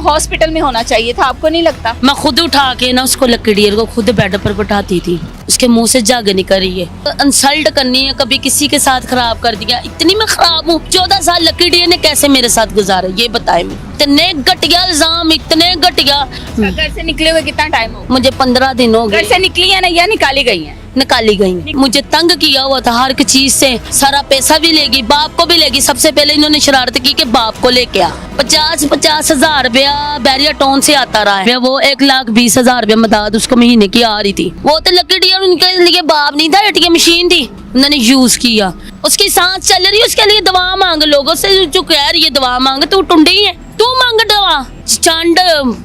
Hospital में होना चाहिए था, आपको नहीं लगता? मैं खुद उठा के ना उसको लकी डियर को खुद बेड पर बैठाती थी, उसके मुंह से जग निकल रही है। इंसल्ट करनी है, कभी किसी के साथ खराब कर दिया, इतनी मैं खराब हूँ। 14 साल लकी डियर ने कैसे मेरे साथ गुजारे ये बताए। इतने घटिया इल्जाम, इतने घटिया। घर से निकले हुए कितना टाइम हो गया? मुझे 15 दिन हो घर गए। से निकली है ना या निकाली गई है? निकाली गई। मुझे तंग किया हुआ था हर एक चीज से, सारा पैसा भी लेगी, बाप को भी लेगी। सबसे पहले इन्होंने शरारत की कि बाप को लेके आ। 50 हजार रुपया बैरिया टाउन से आता रहा है, वो 1,20,000 रुपया मदद उसको महीने की आ रही थी। वो तो लकी डियर उनके लिए बाप नहीं था, एटीएम मशीन थी, उन्होंने यूज किया। उसकी सांस चल रही है, उसके लिए दवा मांग। लोगों से जो कह रही है दवा मांग, तू टुंडी है, तू मांग दवा। चंड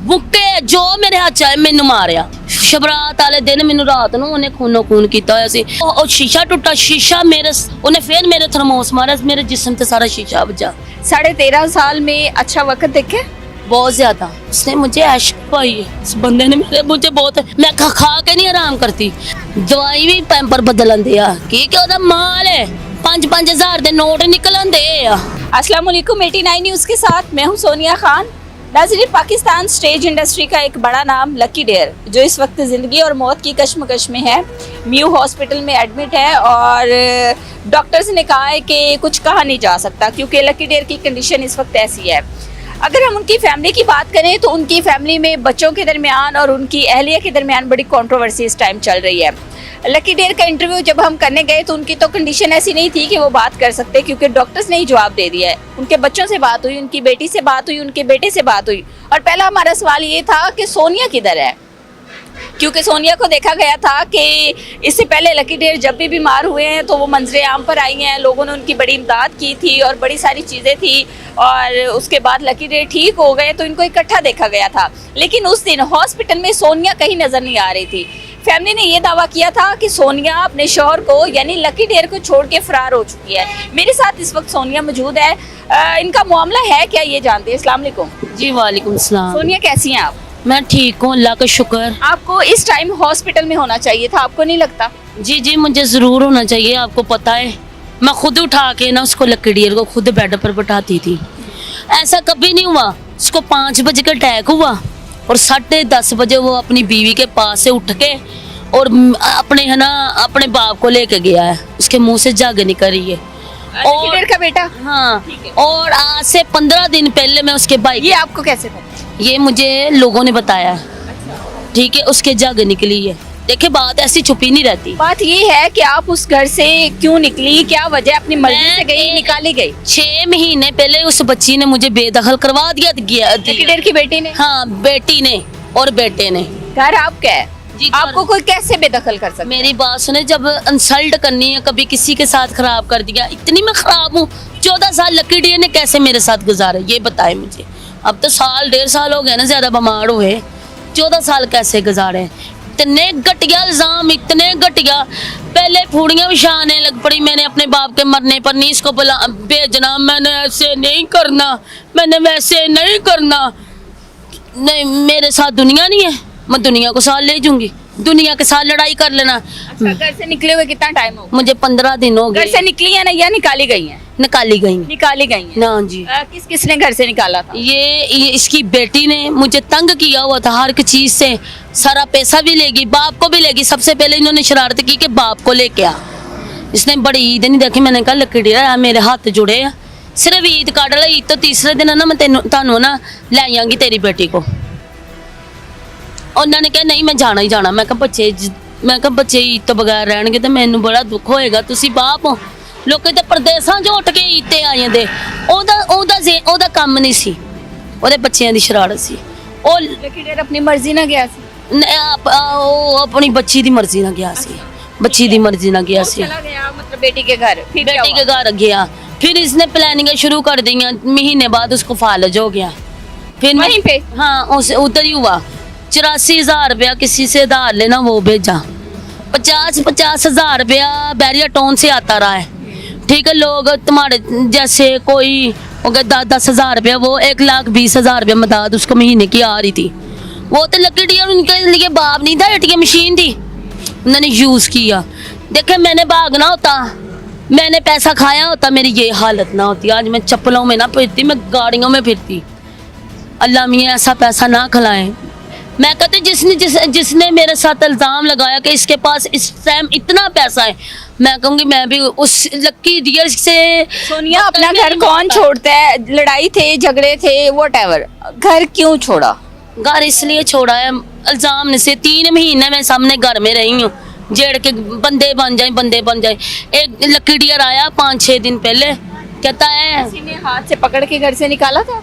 बुक्के जो मेरे हाथ चाहे मैनू मारिया। शबरात वाले दिन मैनू रात नूं उन्हें खूनो खून किया होया सी। और शीशा टुटा, शीशा मेरे उन्हें फिर मेरे थर्मोस मारा, मेरे जिस्म ते सारा शीशा बजा। 13.5 साल में अच्छा वक्त देखे? बहुत ज्यादा उसने मुझे ऐश पाई है। इस बंदे ने मुझे बहुत, मैं खा के नहीं आराम करती। दवाई भी पैंपर बदलन दिया की ओदा माल है। 5-5 हजार दे नोट निकलन दे। अस्सलाम वालेकुम, 89 न्यूज़ के साथ मैं हूं सोनिया खान। नाज़रीन, पाकिस्तान स्टेज इंडस्ट्री का एक बड़ा नाम लकी डियर, जो इस वक्त ज़िंदगी और मौत की कश्मकश में है, म्यू हॉस्पिटल में एडमिट है और डॉक्टर्स ने कहा है कि कुछ कहा नहीं जा सकता क्योंकि लकी डियर की कंडीशन इस वक्त ऐसी है। अगर हम उनकी फैमिली की बात करें तो उनकी फैमिली में बच्चों के दरमियान और उनकी अहलिया के दरमियान बड़ी कंट्रोवर्सी इस टाइम चल रही है। लकी डियर का इंटरव्यू जब हम करने गए तो उनकी तो कंडीशन ऐसी नहीं थी कि वो बात कर सकते, क्योंकि डॉक्टर्स ने ही जवाब दे दिया है। उनके बच्चों से बात हुई, उनकी बेटी से बात हुई, उनके बेटे से बात हुई, और पहला हमारा सवाल ये था कि सोनिया किधर है, क्योंकि सोनिया को देखा गया था कि इससे पहले लकी डियर जब भी बीमार हुए हैं तो वो मंजरे आम पर आई हैं, लोगों ने उनकी बड़ी इमदाद की थी और बड़ी सारी चीज़ें थी, और उसके बाद लकी डियर ठीक हो गए तो इनको इकट्ठा देखा गया था। लेकिन उस दिन हॉस्पिटल में सोनिया कहीं नज़र नहीं आ रही थी। फैमिली ने ये दावा किया था कि सोनिया अपने शौहर को यानी लकी डियर को छोड़ के फरार हो चुकी है। मेरे साथ इस वक्त सोनिया मौजूद है। इनका मामला है क्या ये जानते हैं। अस्सलाम वालेकुम जी वालेकुम सलाम। सोनिया, कैसी हैं आप? मैं ठीक हूँ, अल्लाह का शुक्र। आपको इस टाइम हॉस्पिटल में होना चाहिए था, आपको नहीं लगता? जी जी, मुझे जरूर होना चाहिए। आपको पता है मैं खुद उठा के ना उसको लकी डियर को खुद बेड पर बैठाती थी। ऐसा कभी नहीं हुआ। उसको 5 बजे का अटैक हुआ और 10:30 बजे वो अपनी बीवी के पास से उठ के और अपने है ना अपने बाप को लेके गया है। उसके मुंह से जग निकल रही है। लकी डियर का बेटा? हाँ। ठीक है। और आज से 15 दिन पहले मैं उसके भाई, ये आपको कैसे पता? ये मुझे लोगों ने बताया है। ठीक है, उसके जग निकली है। देखिए, बात ऐसी छुपी नहीं रहती। बात ये है कि आप उस घर से क्यों निकली, क्या वजह? अपनी मर्जी से गई, निकाली गई? 6 महीने पहले उस बच्ची ने मुझे बेदखल करवा दिया। लकी डियर की बेटी ने? हाँ, बेटी ने और बेटे ने। घर आपका है जी, आपको कोई कैसे बेदखल कर सकता? मेरी बात सुने, जब इंसल्ट करनी है, कभी किसी के साथ खराब कर दिया, इतनी मैं खराब हूँ। 14 साल लकी डियर ने कैसे मेरे साथ गुजारे ये बताए मुझे। अब तो 1.5 साल हो गए ना ज्यादा बीमार हुए। 14 साल कैसे गुजारे? इतने घटिया इल्जाम, इतने घटिया। पहले फूड़ियां बिछाने लग पड़ी। मैंने अपने बाप के मरने पर नहीं इसको बुला भेजना, मैंने ऐसे नहीं करना, मैंने वैसे नहीं करना। नहीं, मेरे साथ दुनिया नहीं है, मैं दुनिया को साथ ले जाऊंगी, दुनिया के साथ लड़ाई कर लेना। अच्छा, घर से निकले हुए कितना टाइम हो गया? मुझे 15 दिन हो घर गए। से निकली है ना या निकाली गई है? निकाली गई। निकाली गई है। ना जी। किस किसने घर से निकाला था? ये इसकी बेटी ने मुझे तंग किया हुआ था हर एक चीज से, सारा पैसा भी लेगी, बाप को भी लेगी। सबसे पहले इन्होंने शरारत की कि बाप को लेके आ। इसने बड़ी ईद नहीं देखी। मैंने कहा लकी डियर मेरे हाथ जुड़े आ, सिर्फ ईद काट ला। ईद तो तीसरे दिन है ना, मैं तेनों ना ले आऊंगी तेरी बेटी को। उन्होंने कहा नहीं, मैं जाना ही जाना। मैं कहा बच्चे ईद तो बगैर रहणगे तो मैनू बड़ा दुख होएगा। तुसी बाप हो, लोके तो परदेसां चों उठ के ईद ते आ जांदे। ओदा काम नहीं सी, ओदे बच्चियां दी शरारत सी। ओ लकी डियर अपनी मर्जी ना गया सी? अपनी बच्ची दी मर्जी ना गया सी, बच्ची दी मर्जी ना गया सी। चला गया मतलब बेटी के घर? फिर क्या बेटी हुआ? के घर गया, फिर इसने प्लानिंग शुरू कर दी। महीने बाद उसको फालज हो गया। फिर वहीं पे? हाँ, उधर ही हुआ। 84,000 रुपया किसी से उधार लेना, वो भेजा। 50 हजार रुपया बैरिया टाउन से आता रहा है। ठीक है, लोग तुम्हारे जैसे कोई 10 हजार रुपया, वो 1,20,000 रुपया मदद उसको महीने की आ रही थी। वो तो लकी डियर उनके लिए बाप नहीं था, एटीएम मशीन थी, उन्होंने यूज किया। देखे, मैंने भागना होता, मैंने पैसा खाया होता, मेरी ये हालत ना होती। आज मैं चप्पलों में ना फिरती, मैं गाड़ियों में फिरती। अल्लाह मियाँ ऐसा पैसा ना खिलाए। मैं कहती जिसने मेरे साथ इल्ज़ाम लगाया कि इसके पास इस टाइम इतना पैसा है, मैं कहूँगी मैं भी उस लकी डियर से। सोनिया, अपना घर कौन छोड़ता है? लड़ाई थे, झगड़े थे, व्हाटएवर, घर क्यों छोड़ा? घर इसलिए छोड़ा है इल्ज़ाम से। 3 महीने मैं सामने घर में रही हूँ, जेड़ के बंदे बन जाए। एक लकी डियर आया 5-6 दिन पहले, कहता है किसी ने हाथ से पकड़ के घर से निकाला था?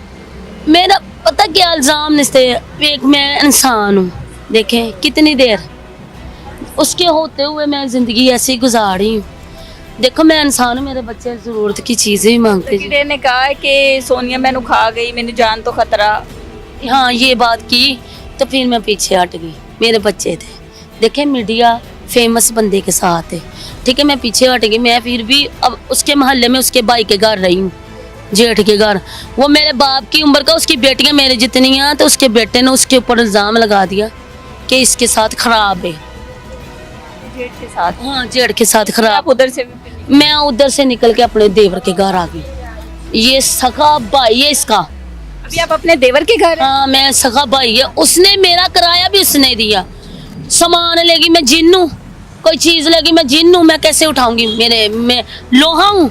मेरा पता क्या इल्ज़ाम से, एक मैं इंसान हूँ, देखें कितनी देर उसके होते हुए मैं ज़िंदगी ऐसे ही गुजारी हूँ। देखो मैं इंसान हूँ, मेरे बच्चे ज़रूरत की चीज़ें ही मांगते लकी डेयर ने कहा है कि सोनिया मैंने खा गई, मैंने जान तो खतरा। हाँ ये बात की तो फिर मैं पीछे हट गई। मेरे बच्चे थे, देखे मीडिया फेमस बंदे के साथ है, ठीक है, मैं पीछे हट गई। मैं फिर भी अब उसके मोहल्ले में उसके भाई के घर रही हूँ, जेठ के घर। वो मेरे बाप की उम्र का, उसकी बेटियां मेरे जितनी हैं, तो उसके बेटे ने उसके ऊपर इल्ज़ाम लगा दिया कि इसके साथ खराब है। जेठ के साथ? हाँ जेठ के साथ खराब। आप उधर से मैं उधर से निकल के अपने देवर के घर आ गई। ये सखा भाई है इसका। अभी आप अपने देवर के घर हैं? हाँ मैं सखा भाई है, उसने मेरा किराया भी उसने दिया। सामान लेगी मैं जिन हूँ, कोई चीज लेगी मैं जिन हूँ, मैं कैसे उठाऊंगी? मैं लोहा हूँ,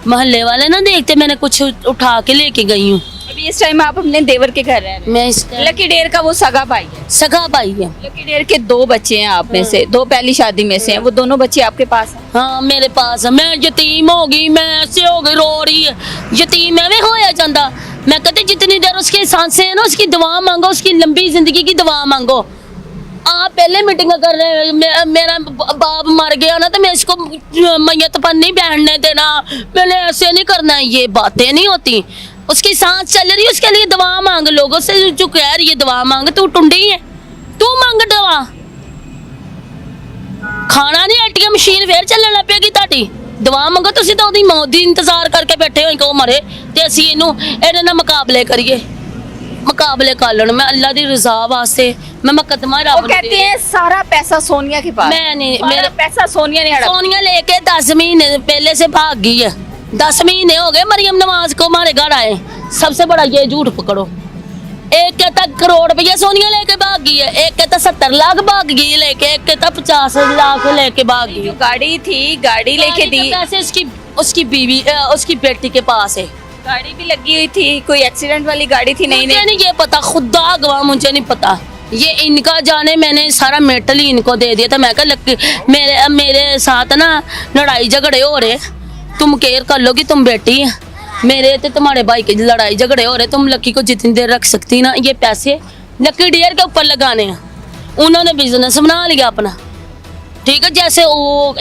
मोहल्ले वाले ना देखते मैंने कुछ उठा के लेके गई हूँ। अभी इस टाइम आप अपने देवर के घर रह रहे मैं इस हैं। लकी डेयर का वो सगा भाई है? सगा भाई है। लकी डेयर के 2 बच्चे हैं आप में से, 2 पहली शादी में से हैं, वो दोनों बच्चे आपके पास हैं? हाँ मेरे पास है। मैं यतीम हो गई, मैं ऐसे हो गई, रो रही है। यतीम एवं होया जाता। मैं कहती जितनी देर उसके सांसें हैं ना, उसकी दुआ मांगो, उसकी लंबी जिंदगी की दुआ मांगो। आप पहले मीटिंग कर रहे हैं, मेरा बाप मर गया ना तो मैं इसको मैयत पर नहीं बैठने देना, मैंने ऐसे नहीं करना है, ये बातें नहीं होती। उसकी सांस चल रही है, उसके लिए दुआ मांग। लोगों से जो कह रही है दुआ मांग, तू टुंडी है, तू मांग दुआ। खाना नहीं एटीएम मशीन फिर चलने लग पेगी ताड़ी, दुआ मंगो। तुसी तो ओदी मौत दी इंतजार करके बैठे हो कि वो मरे ते असी इनू एदे नाल मुकाबले करिए। मुकाबले कर लेने मैं अल्लाह दी रजा वास्ते मैं मुकदमा रब वो कहते हैं सारा पैसा सोनिया के पास। मैं नहीं, मेरा पैसा सोनिया ने हड़प। सोनिया लेके 10 महीने पहले से भाग गई है। 10 महीने हो गए मरियम नवाज को हमारे घर आए। सबसे बड़ा ये झूठ पकड़ो। एक कहता करोड़ रुपया सोनिया लेके भाग गई है, एक कहता 70 लाख भाग गई लेके, एक कहता 50 लाख लेके भाग गई। जो गाड़ी थी, गाड़ी लेके दी, पैसे उसकी बीवी उसकी बेटी के पास है। गाड़ी भी लगी हुई थी, कोई एक्सीडेंट वाली गाड़ी थी? नहीं मुझे नहीं ये पता, खुदा गवाह मुझे नहीं पता। ये इनका जाने, मैंने सारा मेटल ही इनको दे दिया था। मैं कहा मेरे साथ ना लड़ाई झगड़े हो रहे, तुम केयर कर लो कि तुम बेटी है मेरे, तो तुम्हारे भाई की लड़ाई झगड़े हो रहे, तुम लकी को जितनी देर रख सकती ना, ये पैसे लकी डियर के ऊपर लगाने हैं। उन्होंने बिजनेस बना लिया अपना, ठीक है। जैसे वो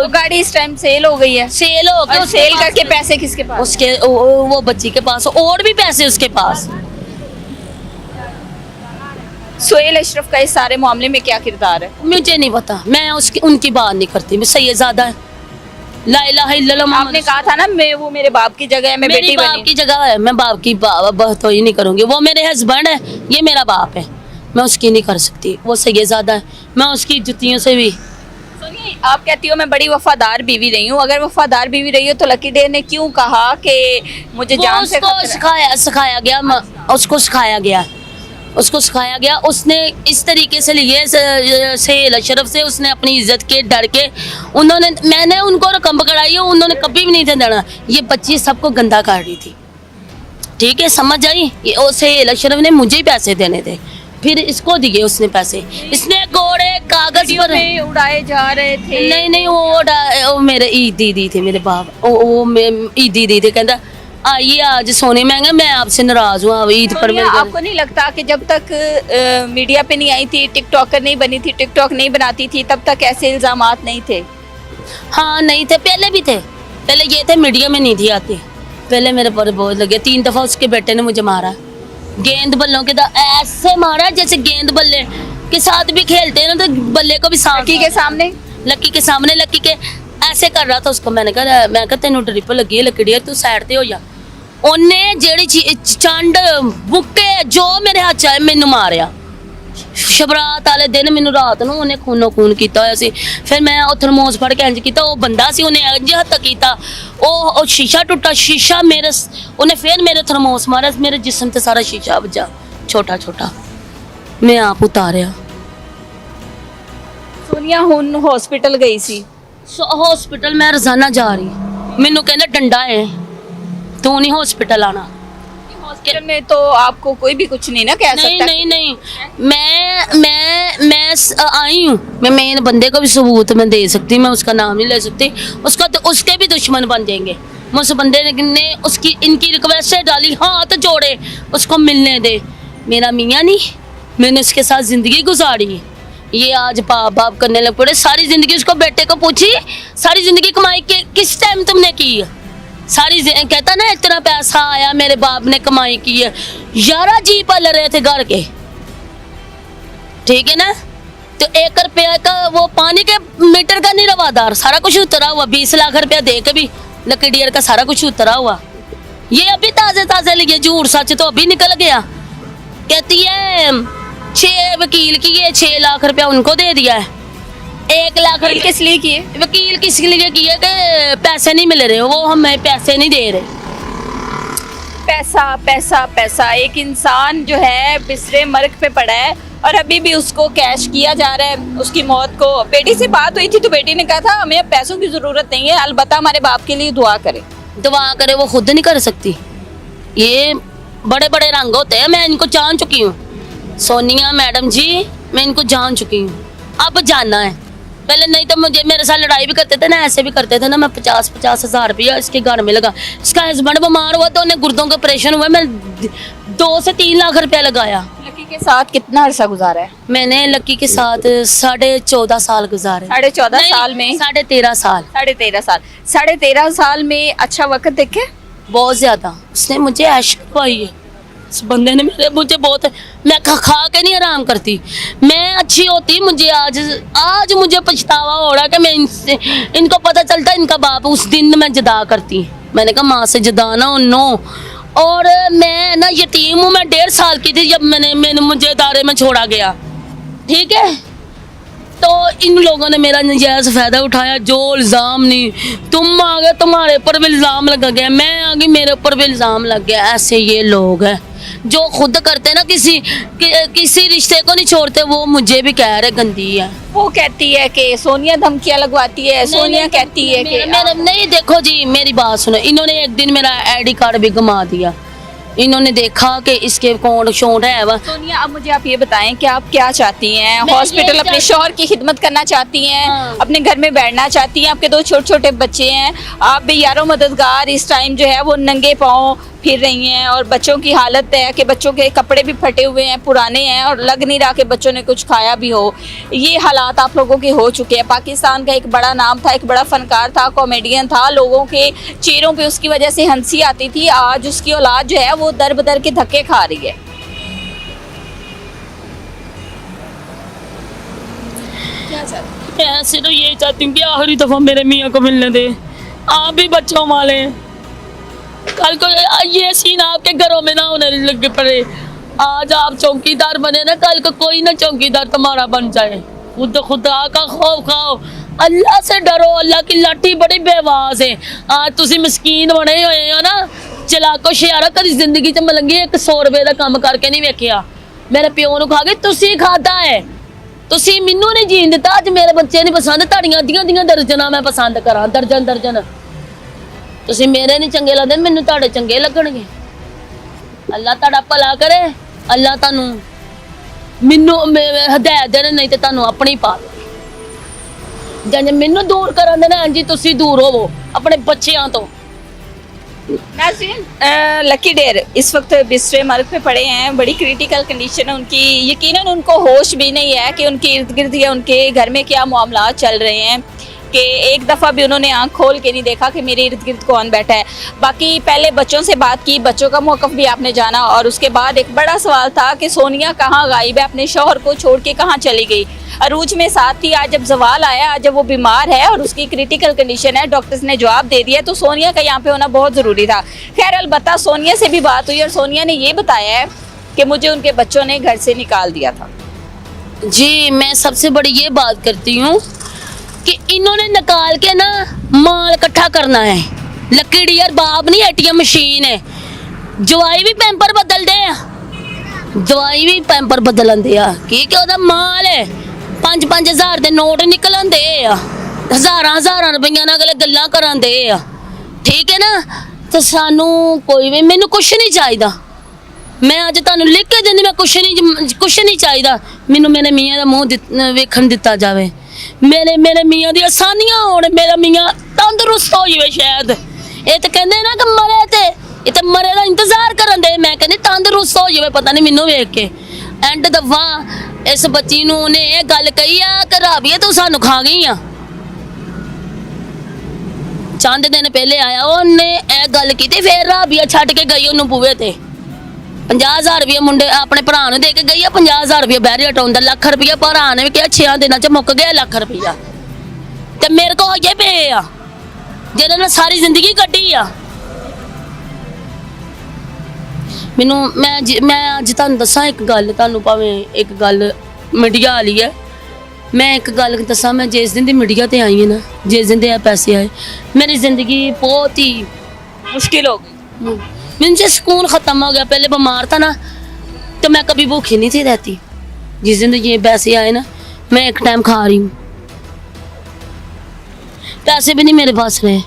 गाड़ी इस टाइम सेल हो गई है, सेल हो और सेल करके पैसे किसके पास? उसके वो बच्ची के पास, और भी पैसे उसके पास। सोहेल अशरफ का इस सारे मामले में क्या किरदार है? मुझे नहीं पता, मैं उनकी बात नहीं करती। मैं सैयदजादा है, ला इलाहा इल्लल्लाह। आपने कहा था ना मैं वो मेरे बाप की जगह है, मैं मेरी बेटी बाप बनी। की जगह है, मैं बाप की बात तो ही नहीं करूंगी। वो मेरे हस्बैंड है, ये मेरा बाप है, मैं उसकी नहीं कर सकती। वो सैयदजादा है, मैं उसकी जुतियों से भी। सुनिए, आप कहती हो मैं बड़ी वफादार बीवी रही हूँ। अगर वफादार बीवी रही हो तो लकी डेयर ने क्यों कहा कि मुझे जान से उसको खतरा है? सिखाया गया, उसको सिखाया गया। उसने इस तरीके से लिए सेल अशरफ से, उसने अपनी इज्जत के डर के, मैंने उनको रकम पकड़ाई है, उन्होंने कभी भी नहीं था देना। ये बच्ची सबको गंदा कर रही थी, ठीक है, समझ आई। सेल अशरफ ने मुझे ही पैसे देने थे, फिर इसको दिए उसने पैसे। इसने घोड़े कागज पर उड़ाए जा रहे थे। नहीं वो मेरे ईद दीदी थे, मेरे बाप वो ईद दीदी थे। कहता आइए आज सोने महंगा, मैं आपसे नाराज हूँ ईद पर। आपको नहीं लगता कि जब तक मीडिया पे नहीं आई थी, टिकटॉकर नहीं बनी थी, टिकटॉक नहीं बनाती थी, तब तक ऐसे इल्जामात नहीं थे? हाँ नहीं थे, पहले भी थे, पहले ये थे मीडिया में नहीं थी आती। पहले मेरे पर बहुत लगे, 3 दफा उसके बेटे ने मुझे मारा, गेंद बल्लों के ऐसे मारा जैसे गेंद बल्ले के साथ भी खेलते हैं ना, तो बल्ले को भी लकी के सामने लकी के ऐसे कर रहा था उसको। मैं कहा तेनू ट्रिप लगी है लकी डियर, तू साइड ते हो जा। उन्हें जेड़ी चंड बुक्के जो मेरे हाथ आए मैनू मारिया, ਸ਼ਬਰਾਤ ਵਾਲੇ ਦਿਨ ਮੈਨੂੰ ਰਾਤ ਨੂੰ ਉਹਨੇ ਖੂਨੋ ਖੂਨ ਕੀਤਾ ਹੋਇਆ ਸੀ। ਫਿਰ ਮੈਂ ਉਹ ਥਰਮੋਸ ਫੜ ਕੇ ਇੰਜ ਕੀਤਾ, ਉਹ ਬੰਦਾ ਸੀ ਉਹਨੇ ਇੰਜ ਹੱਥ ਕੀਤਾ, ਉਹ ਸ਼ੀਸ਼ਾ ਟੁੱਟਾ, ਸ਼ੀਸ਼ਾ ਮੇਰੇ ਉਹਨੇ ਫਿਰ ਮੇਰੇ ਥਰਮੋਸ ਮਾਰਿਆ, ਮੇਰੇ ਜਿਸਮ ਤੇ ਸਾਰਾ ਸ਼ੀਸ਼ਾ ਵੱਜਾ ਛੋਟਾ ਛੋਟਾ। ਮੈਂ ਆਪ ਉਤਾਰਿਆ। सोनिया हुन हॉस्पिटल गई सी। हॉस्पिटल मैं रोजाना जा रही, मैनू कहना डंडा है, तू नहीं हॉस्पिटल आना। हॉस्पिटल में तो आपको कोई भी कुछ नहीं ना कह नहीं सकता। नहीं नहीं, मैं आई हूँ, मैं मेन बंदे को भी सबूत में दे सकती, मैं उसका नाम नहीं ले सकती, उसका तो उसके भी दुश्मन बन जाएंगे। उस बंदे ने उसकी इनकी रिक्वेस्ट डाली, हाथ जोड़े उसको मिलने दे। मेरा मियाँ नहीं, मैंने उसके साथ जिंदगी गुजारी, ये आज बाप बाप करने लग पड़े। सारी जिंदगी उसको बेटे को पूछी, सारी जिंदगी कमाई के किस टाइम तुमने की है? कहता ना इतना पैसा आया मेरे बाप ने कमाई की है, 11 जी पल रहे थे घर के, ठीक है ना। तो 1 रुपया का वो पानी के मीटर का नहीं रवादार, सारा कुछ उतरा हुआ, 20 लाख रुपया दे के भी लकी डियर का सारा कुछ उतरा हुआ। ये अभी ताजे ताजे लिए, झूठ सच तो अभी निकल गया। कहती है 6 वकील की है, 6 लाख रुपया उनको दे दिया है, 1 लाख वकील किस लिए किए? वकील किस लिए किए कि पैसे नहीं मिल रहे, वो हमें पैसे नहीं दे रहे। पैसा पैसा पैसा, एक इंसान जो है बिस्रे मर्ग पे पड़ा है और अभी भी उसको कैश किया जा रहा है। उसकी मौत को बेटी से बात हुई थी तो बेटी ने कहा था हमें अब पैसों की जरूरत नहीं है, अलबत्ता हमारे बाप के लिए दुआ करें। दुआ करे वो खुद नहीं कर सकती, ये बड़े बड़े रंग होते हैं, मैं इनको जान चुकी हूँ। सोनिया मैडम जी, मैं इनको जान चुकी हूँ, अब जानना है। पहले नहीं तो मुझे मेरे साथ लड़ाई भी करते थे ना, ऐसे भी करते थे ना। मैं 50-50 हज़ार रुपया इसके घर में लगा। इसका हस्बैंड बीमार हुआ तो उन्हें गुर्दों का ऑपरेशन हुआ, मैं 2 से 3 लाख रुपया लगाया। लकी के साथ कितना अरसा गुजारा है? मैंने लकी के साथ 14.5 साल गुजारे। 14.5 साल में 13.5 साल। 13.5 साल, 13.5 साल में अच्छा वक्त देखे? बहुत ज्यादा उसने मुझे ऐश करवाई है। इस बंदे ने मुझे बहुत, मैं खा के नहीं आराम करती, मैं अच्छी होती। मुझे आज मुझे पछतावा हो रहा कि मैं इनको पता चलता इनका बाप उस दिन मैं जुदा करती। मैंने कहा माँ से जुदा ना नो। और मैं ना यतीम हूँ, मैं 1.5 साल की थी जब मैंने मुझे दायरे में छोड़ा गया, ठीक है। तो इन लोगों ने मेरा नजायज़ फ़ायदा उठाया। जो इल्ज़ाम नहीं, तुम आ गए तुम्हारे ऊपर भी इल्ज़ाम लग गया, मैं आ गई मेरे ऊपर भी इल्ज़ाम लग गया। ऐसे ये लोग हैं जो खुद करते ना, किसी रिश्ते को नहीं छोड़ते, वो मुझे भी कह रहे गंदी है। वो कहती है कि सोनिया धमकियां लगवाती है, सोनिया कहती है कि नहीं देखो जी मेरी बात सुनो, इन्होंने एक दिन मेरा ID कार्ड भी घुमा दिया। इन्होंने देखा कि इसके कोड शोट है वह। सोनिया अब मुझे आप ये बताएं कि आप क्या चाहती हैं? हॉस्पिटल अपने शौहर की खिदमत करना चाहती हैं? हाँ। अपने घर में बैठना चाहती हैं? आपके 2 छोटे छोटे बच्चे हैं, आप भी यारों मददगार इस टाइम जो है वो नंगे पाँव फिर रही हैं और बच्चों की हालत है कि बच्चों के कपड़े भी फटे हुए हैं, पुराने हैं और लग नहीं रहा कि बच्चों ने कुछ खाया भी हो। ये हालात आप लोगों के हो चुके हैं। पाकिस्तान का एक बड़ा नाम था, एक बड़ा फनकार था, कॉमेडियन था, लोगों के चेहरों पे उसकी वजह से हंसी आती थी। आज उसकी औलाद जो है वो दर बदर के धक्के खा रही है। क्या चाहती हैं? मैं सिर्फ ये चाहती हूँ कि आखिरी दफा मेरे मियाँ को मिलने दे। आप भी बच्चों वाले, कल को ये सीन आपके घरों में ना होने लग पड़े। आज आप चौकीदार बने ना, कल को कोई ना चौकीदार तुम्हारा बन जाए। खुदा का खौफ खाओ, अल्लाह से डरो, अल्लाह की लाठी बड़ी बेवास है। आज तुसी मस्कीन बने हुए हो ना, चलाको शयारा, कदी जिंदगी च मलंगी 100 रुपए का काम करके नहीं वेखिया। मेरे प्यो नूं खा गए, तुसी खादा है, तुसी मैनू नहीं जीन दिता। अज मेरे बच्चे नहीं पसंद, ताड़ियां दियां दर्जनां मैं पसंद करा, दर्जन। तुसी मेरे नहीं चंगे लगदे, मैनू तुहाडे चंगे लगणगे। अल्लाह तुहाडा भला करे, अल्लाह तुहानू मैनू हदायत देने, नहीं तो तुहानू अपनी पा जे मैनू दूर करन देना, जी तुसी दूर होवो अपने बच्चियां तो। नाज़रीन, लकी डेयर इस वक्त बिस्तर मर्ग पे पड़े हैं, बड़ी क्रिटिकल कंडीशन है उनकी। यकीनन उनको होश भी नहीं है कि उनके इर्द गिर्द या उनके घर में क्या मामला चल रहे हैं, कि एक दफ़ा भी उन्होंने आंख खोल के नहीं देखा कि मेरे इर्द गिर्द कौन बैठा है। बाकी पहले बच्चों से बात की, बच्चों का मौक़िफ़ भी आपने जाना, और उसके बाद एक बड़ा सवाल था कि सोनिया कहाँ गायब है, अपने शौहर को छोड़ के कहाँ चली गई। अरूज में साथ थी, आज जब जवाल आया, आज जब वो बीमार है और उसकी क्रिटिकल कंडीशन है, डॉक्टर्स ने जवाब दे दिया, तो सोनिया का यहाँ पे होना बहुत ज़रूरी था। खैर अलबत्ता सोनिया से भी बात हुई और सोनिया ने ये बताया है कि मुझे उनके बच्चों ने घर से निकाल दिया था। जी, मैं सबसे बड़ी ये बात करती हूँ कि इन्होंने निकाल के ना माल इकट्ठा करना है। लकी डियर बाप नहीं, एटीएम मशीन है। जवाई भी पैंपर बदल दे, दवाई भी पैंपर बदलन दे की ਉਹਦਾ ਮਾਲ ਹੈ। 5-5 ਹਜ਼ਾਰ ਦੇ ਨੋਟ ਨਿਕਲਣ ਦੇ ਆ, ਹਜ਼ਾਰਾਂ ਰੁਪਈਆ ਨਾਲ ਅਗਲੇ ਗੱਲਾਂ ਕਰਨ ਦੇ ਆ। ਠੀਕ ਹੈ ਨਾ, ਤੇ ਸਾਨੂੰ ਕੋਈ ਵੀ, ਮੈਨੂੰ ਕੁਛ ਨਹੀਂ ਚਾਹੀਦਾ। मैं अज तुहानू लिख के देंदी, मैं कुछ नहीं चाहिए। मैनू मेरे मियाँ का मूँह वेखन दिता जाए, मेरे मियाँ दी आसानियां होण, मेरा मियाँ तंदुरुस्त हो जाए। शायद ये तो कहते ना कि मरे ते ये तो मरे का इंतजार करन दे, मैं कहनी तंदुरुस्त हो जाए। पता नहीं मैनू वेख के एंड दफा इस बच्ची नूं ने यह गल कही आ कि राबिया तू सानू खा गई आ। चंद दिन पहले आया उन्हें यह गल की, फिर राबिया छड्ड के गई उन्होंने बूहे ते। 50,000 रुपया मुंडे अपने भरा ने दे के गई है। 50,000 रुपया बैरियर टाउन का, लाख रुपया भरा ने भी कहा 6 दिनों च मुक गया लाख रुपया। ते मेरे को ये पे आ जिन्होंने सारी जिंदगी कड्डी आ। मैनू मैं अज तुहानू दसा एक गल, तुहानू भावें एक गल मीडिया वाली है। मैं एक गल दसा, मैं जिस दिन दी मीडिया ते आई है ना, जिस दिन दे पैसे आए, मेरी जिंदगी बहुत ही मुश्किल हो गई। मुझे सुकून ख़त्म हो गया। पहले बीमार था ना, तो मैं कभी भूखी नहीं थी रहती। जिस दिन ये पैसे आए ना, मैं एक टाइम खा रही हूँ, पैसे भी नहीं मेरे पास रहे।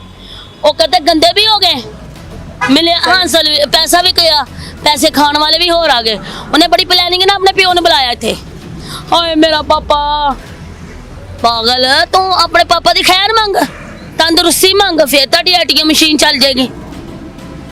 वो कहते गंदे भी हो गए, मिले हासिल पैसा भी गया, पैसे खाने वाले भी होर आ गए। उन्हें बड़ी प्लानिंग ना अपने प्यो ने बुलाया थे। ओए मेरा पापा पागल, तू अपने पापा की खैर मंग, तंदुरुस्ती मंग, फिर तेरी एटीएम मशीन चल जाएगी।